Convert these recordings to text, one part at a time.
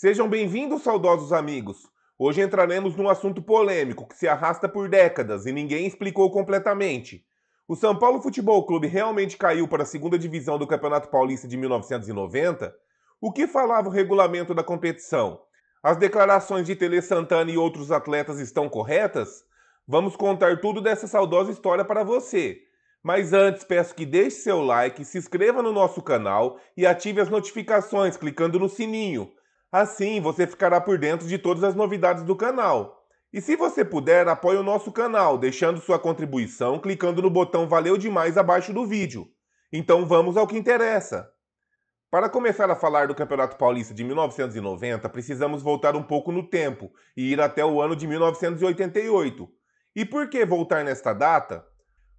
Sejam bem-vindos, saudosos amigos. Hoje entraremos num assunto polêmico que se arrasta por décadas e ninguém explicou completamente. O São Paulo Futebol Clube realmente caiu para a segunda divisão do Campeonato Paulista de 1990? O que falava o regulamento da competição? As declarações de Tele Santana e outros atletas estão corretas? Vamos contar tudo dessa saudosa história para você. Mas antes, peço que deixe seu like, se inscreva no nosso canal e ative as notificações clicando no sininho. Assim, você ficará por dentro de todas as novidades do canal. E se você puder, apoie o nosso canal, deixando sua contribuição clicando no botão Valeu Demais abaixo do vídeo. Então vamos ao que interessa. Para começar a falar do Campeonato Paulista de 1990, precisamos voltar um pouco no tempo e ir até o ano de 1988. E por que voltar nesta data?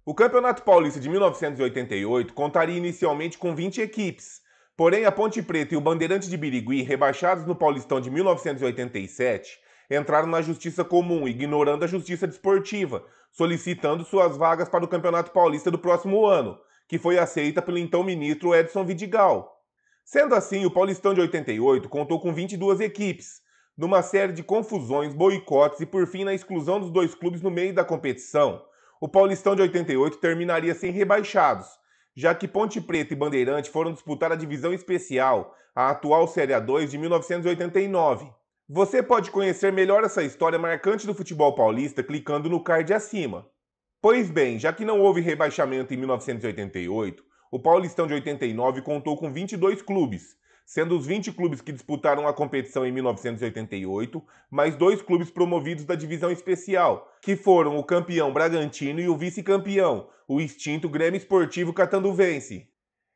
O Campeonato Paulista de 1988 contaria inicialmente com 20 equipes, porém a Ponte Preta e o Bandeirante de Birigui, rebaixados no Paulistão de 1987, entraram na Justiça Comum, ignorando a Justiça Desportiva, solicitando suas vagas para o Campeonato Paulista do próximo ano, que foi aceita pelo então ministro Edson Vidigal. Sendo assim, o Paulistão de 88 contou com 22 equipes, numa série de confusões, boicotes e por fim na exclusão dos dois clubes no meio da competição. O Paulistão de 88 terminaria sem rebaixados, já que Ponte Preta e Bandeirante foram disputar a divisão especial, a atual Série A2 de 1989. Você pode conhecer melhor essa história marcante do futebol paulista clicando no card acima. Pois bem, já que não houve rebaixamento em 1988, o Paulistão de 89 contou com 22 clubes, sendo os 20 clubes que disputaram a competição em 1988, mais 2 clubes promovidos da divisão especial, que foram o campeão Bragantino e o vice-campeão, o extinto Grêmio Esportivo Catanduvense.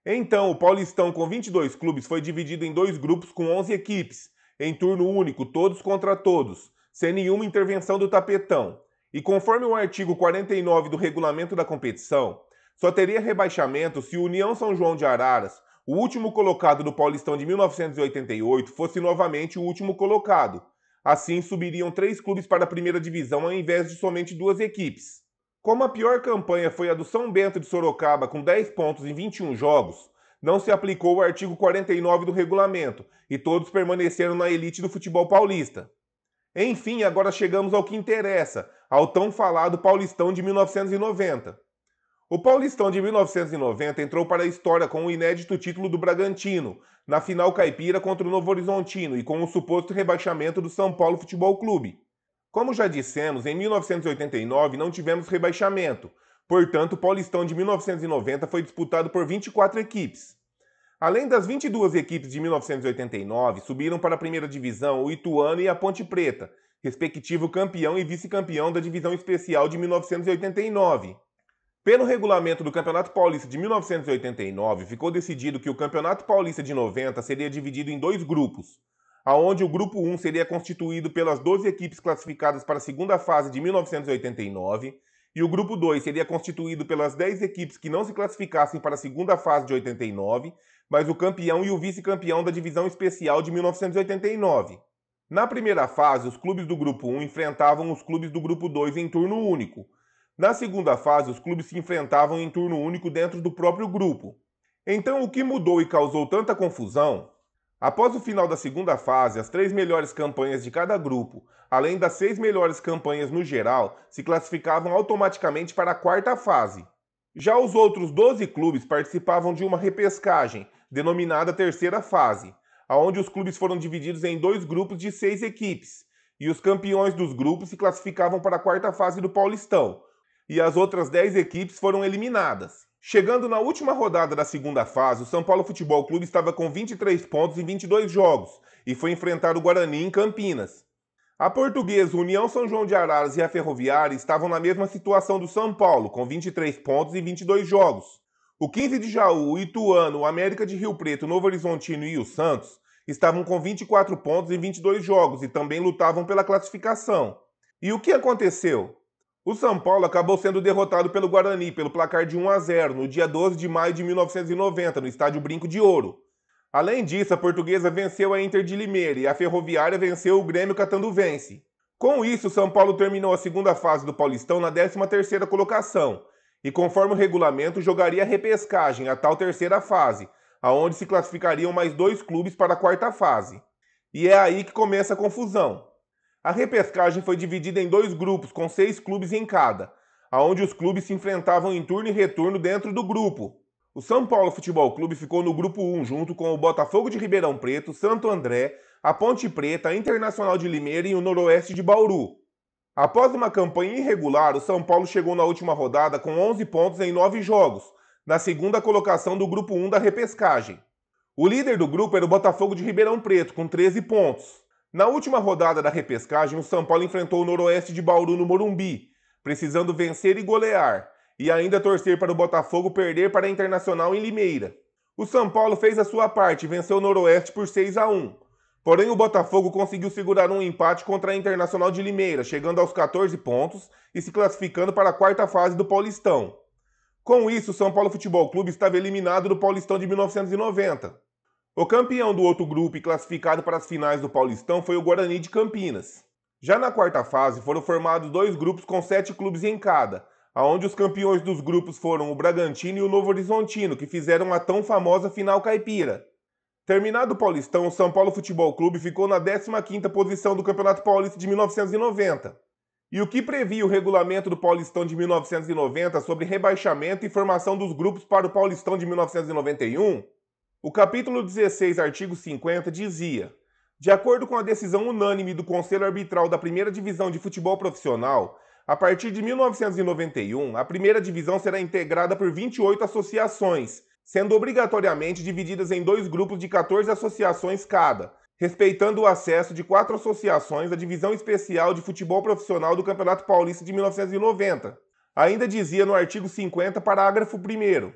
Então, o Paulistão com 22 clubes foi dividido em 2 grupos com 11 equipes, em turno único, todos contra todos, sem nenhuma intervenção do tapetão. E conforme o artigo 49 do regulamento da competição, só teria rebaixamento se o União São João de Araras, o último colocado do Paulistão de 1988, fosse novamente o último colocado. Assim, subiriam 3 clubes para a primeira divisão ao invés de somente 2 equipes. Como a pior campanha foi a do São Bento de Sorocaba com 10 pontos em 21 jogos, não se aplicou o artigo 49 do regulamento e todos permaneceram na elite do futebol paulista. Enfim, agora chegamos ao que interessa, ao tão falado Paulistão de 1990. O Paulistão de 1990 entrou para a história com o inédito título do Bragantino, na final caipira contra o Novo Horizontino e com o suposto rebaixamento do São Paulo Futebol Clube. Como já dissemos, em 1989 não tivemos rebaixamento, portanto o Paulistão de 1990 foi disputado por 24 equipes. Além das 22 equipes de 1989, subiram para a primeira divisão o Ituano e a Ponte Preta, respectivo campeão e vice-campeão da divisão especial de 1989. Pelo regulamento do Campeonato Paulista de 1989, ficou decidido que o Campeonato Paulista de 90 seria dividido em 2 grupos, aonde o grupo 1 seria constituído pelas 12 equipes classificadas para a segunda fase de 1989, e o grupo 2 seria constituído pelas 10 equipes que não se classificassem para a segunda fase de 89, mas o campeão e o vice-campeão da divisão especial de 1989. Na primeira fase, os clubes do grupo 1 enfrentavam os clubes do grupo 2 em turno único. Na segunda fase, os clubes se enfrentavam em turno único dentro do próprio grupo. Então, o que mudou e causou tanta confusão? Após o final da segunda fase, as 3 melhores campanhas de cada grupo, além das 6 melhores campanhas no geral, se classificavam automaticamente para a quarta fase. Já os outros 12 clubes participavam de uma repescagem, denominada terceira fase, onde os clubes foram divididos em 2 grupos de 6 equipes, e os campeões dos grupos se classificavam para a quarta fase do Paulistão, e as outras 10 equipes foram eliminadas. Chegando na última rodada da segunda fase, o São Paulo Futebol Clube estava com 23 pontos em 22 jogos e foi enfrentar o Guarani em Campinas. A Portuguesa, União São João de Araras e a Ferroviária estavam na mesma situação do São Paulo, com 23 pontos em 22 jogos. O 15 de Jaú, o Ituano, o América de Rio Preto, o Novo Horizontino e o Santos estavam com 24 pontos em 22 jogos e também lutavam pela classificação. E o que aconteceu? O São Paulo acabou sendo derrotado pelo Guarani pelo placar de 1-0 no dia 12 de maio de 1990, no estádio Brinco de Ouro. Além disso, a Portuguesa venceu a Inter de Limeira e a Ferroviária venceu o Grêmio Catanduvense. Com isso, o São Paulo terminou a segunda fase do Paulistão na 13ª colocação e, conforme o regulamento, jogaria a repescagem, a tal terceira fase, aonde se classificariam mais 2 clubes para a quarta fase. E é aí que começa a confusão. A repescagem foi dividida em dois grupos, com 6 clubes em cada, aonde os clubes se enfrentavam em turno e retorno dentro do grupo. O São Paulo Futebol Clube ficou no grupo 1 junto com o Botafogo de Ribeirão Preto, Santo André, a Ponte Preta, a Internacional de Limeira e o Noroeste de Bauru. Após uma campanha irregular, o São Paulo chegou na última rodada com 11 pontos em 9 jogos, na segunda colocação do grupo 1 da repescagem. O líder do grupo era o Botafogo de Ribeirão Preto, com 13 pontos. Na última rodada da repescagem, o São Paulo enfrentou o Noroeste de Bauru no Morumbi, precisando vencer e golear, e ainda torcer para o Botafogo perder para a Internacional em Limeira. O São Paulo fez a sua parte e venceu o Noroeste por 6-1. Porém, o Botafogo conseguiu segurar um empate contra a Internacional de Limeira, chegando aos 14 pontos e se classificando para a quarta fase do Paulistão. Com isso, o São Paulo Futebol Clube estava eliminado do Paulistão de 1990. O campeão do outro grupo e classificado para as finais do Paulistão foi o Guarani de Campinas. Já na quarta fase, foram formados 2 grupos com 7 clubes em cada, onde os campeões dos grupos foram o Bragantino e o Novo Horizontino, que fizeram a tão famosa final caipira. Terminado o Paulistão, o São Paulo Futebol Clube ficou na 15ª posição do Campeonato Paulista de 1990. E o que previa o regulamento do Paulistão de 1990 sobre rebaixamento e formação dos grupos para o Paulistão de 1991? O capítulo 16, artigo 50, dizia: de acordo com a decisão unânime do Conselho Arbitral da Primeira Divisão de Futebol Profissional, a partir de 1991, a Primeira Divisão será integrada por 28 associações, sendo obrigatoriamente divididas em 2 grupos de 14 associações cada, respeitando o acesso de 4 associações à Divisão Especial de Futebol Profissional do Campeonato Paulista de 1990. Ainda dizia no artigo 50, parágrafo 1º.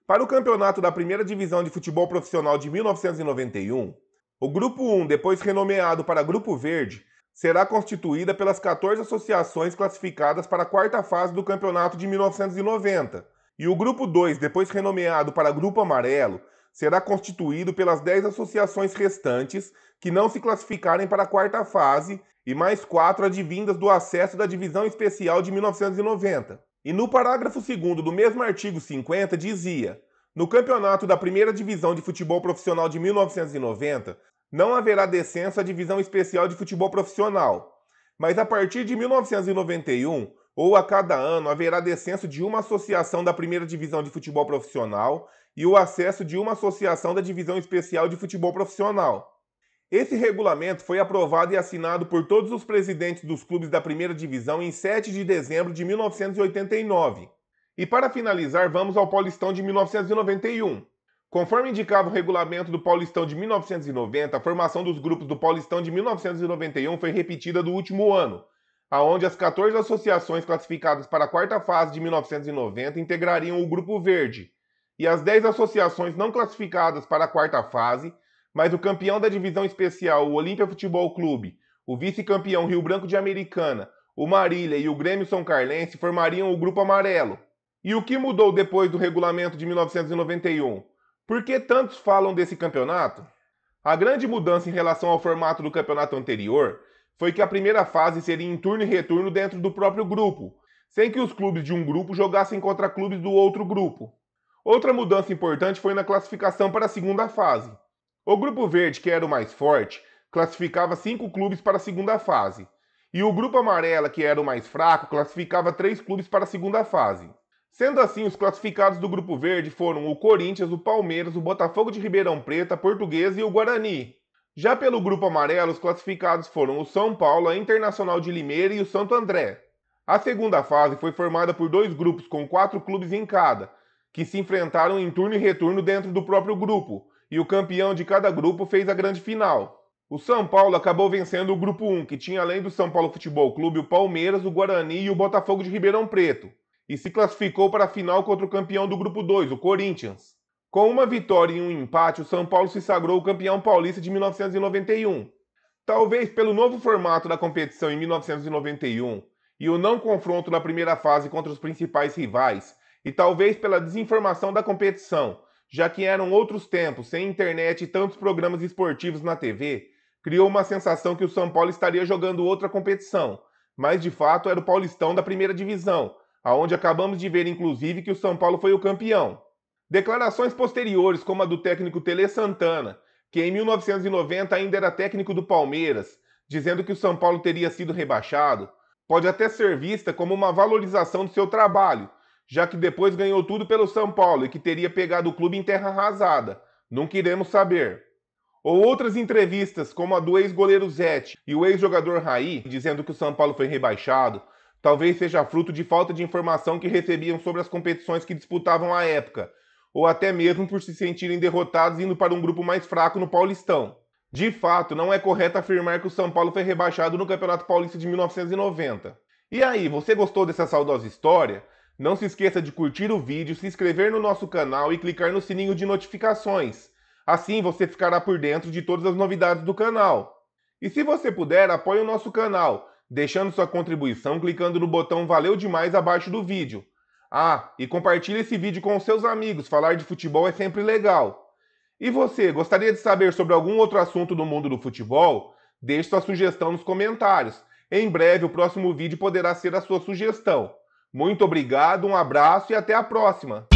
Para o campeonato da Primeira Divisão de Futebol Profissional de 1991, o Grupo 1, depois renomeado para Grupo Verde, será constituída pelas 14 associações classificadas para a quarta fase do campeonato de 1990, e o Grupo 2, depois renomeado para Grupo Amarelo, será constituído pelas 10 associações restantes que não se classificarem para a quarta fase e mais 4 advindas do acesso da Divisão Especial de 1990. E no parágrafo 2º do mesmo artigo 50 dizia: no campeonato da Primeira Divisão de Futebol Profissional de 1990, não haverá descenso à Divisão Especial de Futebol Profissional, mas a partir de 1991, ou a cada ano, haverá descenso de uma associação da Primeira Divisão de Futebol Profissional e o acesso de uma associação da Divisão Especial de Futebol Profissional. Esse regulamento foi aprovado e assinado por todos os presidentes dos clubes da Primeira Divisão em 7 de dezembro de 1989. E para finalizar, vamos ao Paulistão de 1991. Conforme indicava o regulamento do Paulistão de 1990, a formação dos grupos do Paulistão de 1991 foi repetida do último ano, aonde as 14 associações classificadas para a quarta fase de 1990 integrariam o Grupo Verde, e as 10 associações não classificadas para a quarta fase, mas o campeão da divisão especial, o Olímpia Futebol Clube, o vice-campeão Rio Branco de Americana, o Marília e o Grêmio São Carlense formariam o Grupo Amarelo. E o que mudou depois do regulamento de 1991? Por que tantos falam desse campeonato? A grande mudança em relação ao formato do campeonato anterior foi que a primeira fase seria em turno e retorno dentro do próprio grupo, sem que os clubes de um grupo jogassem contra clubes do outro grupo. Outra mudança importante foi na classificação para a segunda fase. O Grupo Verde, que era o mais forte, classificava 5 clubes para a segunda fase, e o Grupo Amarelo, que era o mais fraco, classificava 3 clubes para a segunda fase. Sendo assim, os classificados do Grupo Verde foram o Corinthians, o Palmeiras, o Botafogo de Ribeirão Preto, a Portuguesa e o Guarani. Já pelo Grupo Amarelo, os classificados foram o São Paulo, a Internacional de Limeira e o Santo André. A segunda fase foi formada por 2 grupos com 4 clubes em cada, que se enfrentaram em turno e retorno dentro do próprio grupo, e o campeão de cada grupo fez a grande final. O São Paulo acabou vencendo o Grupo 1, que tinha além do São Paulo Futebol Clube o Palmeiras, o Guarani e o Botafogo de Ribeirão Preto, e se classificou para a final contra o campeão do Grupo 2, o Corinthians. Com uma vitória e um empate, o São Paulo se sagrou o campeão paulista de 1991. Talvez pelo novo formato da competição em 1991 e o não confronto na primeira fase contra os principais rivais, e talvez pela desinformação da competição, já que eram outros tempos, sem internet e tantos programas esportivos na TV, criou uma sensação que o São Paulo estaria jogando outra competição, mas de fato era o Paulistão da Primeira Divisão, aonde acabamos de ver inclusive que o São Paulo foi o campeão. Declarações posteriores, como a do técnico Tele Santana, que em 1990 ainda era técnico do Palmeiras, dizendo que o São Paulo teria sido rebaixado, pode até ser vista como uma valorização do seu trabalho, já que depois ganhou tudo pelo São Paulo e que teria pegado o clube em terra arrasada. Não queremos saber. Ou outras entrevistas, como a do ex-goleiro Zete e o ex-jogador Raí, dizendo que o São Paulo foi rebaixado, talvez seja fruto de falta de informação que recebiam sobre as competições que disputavam à época, ou até mesmo por se sentirem derrotados indo para um grupo mais fraco no Paulistão. De fato, não é correto afirmar que o São Paulo foi rebaixado no Campeonato Paulista de 1990. E aí, você gostou dessa saudosa história? Não se esqueça de curtir o vídeo, se inscrever no nosso canal e clicar no sininho de notificações. Assim você ficará por dentro de todas as novidades do canal. E se você puder, apoie o nosso canal, deixando sua contribuição clicando no botão Valeu Demais abaixo do vídeo. Ah, e compartilhe esse vídeo com os seus amigos, falar de futebol é sempre legal. E você, gostaria de saber sobre algum outro assunto do mundo do futebol? Deixe sua sugestão nos comentários. Em breve o próximo vídeo poderá ser a sua sugestão. Muito obrigado, um abraço e até a próxima!